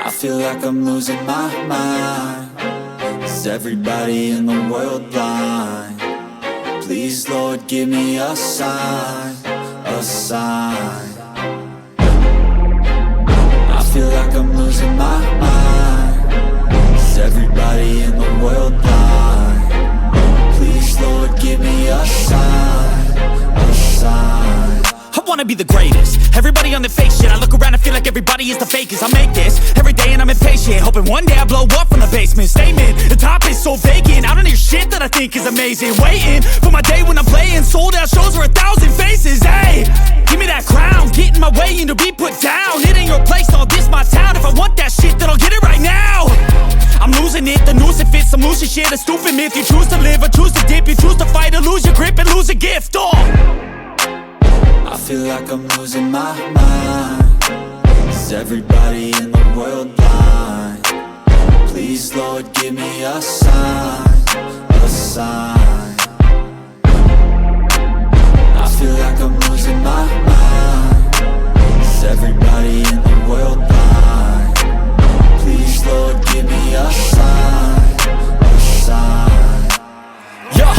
I feel like I'm losing my mind. Is everybody in the world blind? Please, Lord, give me a sign, a sign. I feel like I'm losing my mind. Is everybody in the world blind? Please, Lord, give me a sign, a sign. I wanna be the greatest. Everybody on the fake shit. I look around and feel like everybody is the fakest. I make this every day and I'm impatient, hoping one day I blow up from the basement. Statement, the top is so vacant. I don't hear shit that I think is amazing. Waiting for my day when I'm playing sold out shows for 1,000 faces. Hey, give me that crown, get in my way and to be put down. It ain't your place, all this my town. If I want that shit, then I'll get it right now. I'm losing it, the noose it fits. I'm losing shit, a stupid myth. You choose to live or choose to dip. You choose to fight or lose your grip and lose a gift. I feel like I'm losing my mind. Is everybody in the world blind? Please, Lord, give me a sign, a sign. I feel like I'm losing my mind. Is everybody in the world blind? Please, Lord, give me a sign, a sign. Yeah.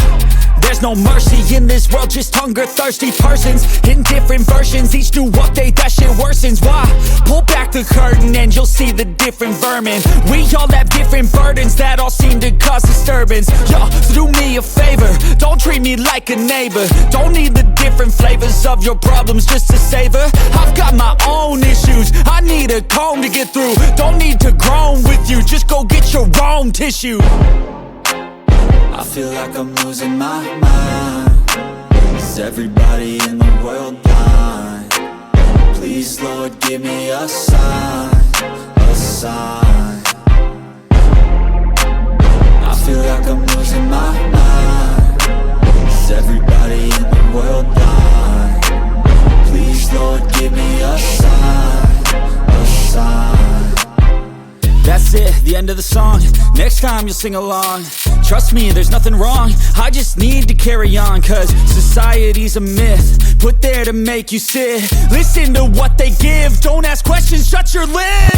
There's no mercy in this world, just hunger-thirsty persons in different versions, each new update, that shit worsens. Why? Pull back the curtain and you'll see the different vermin. We all have different burdens that all seem to cause disturbance. Yo, so do me a favor, don't treat me like a neighbor. Don't need the different flavors of your problems just to savor. I've got my own issues, I need a comb to get through. Don't need to groan with you, just go get your own tissue. I feel like I'm losing my mind. Is everybody in the world blind? Please, Lord, give me a sign, a sign. I feel like I'm losing my mind. Is everybody in the world blind? Please, Lord, give me a sign, a sign. That's it, the end of the song. Next time you'll sing along. Trust me, there's nothing wrong. I just need to carry on, cause society's a myth put there to make you sit. Listen to what they give. Don't ask questions, shut your lid.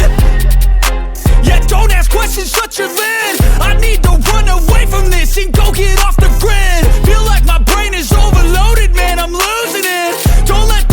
Yeah, don't ask questions, shut your lid. I need to run away from this and go get off the grid. Feel like my brain is overloaded, man, I'm losing it. Don't let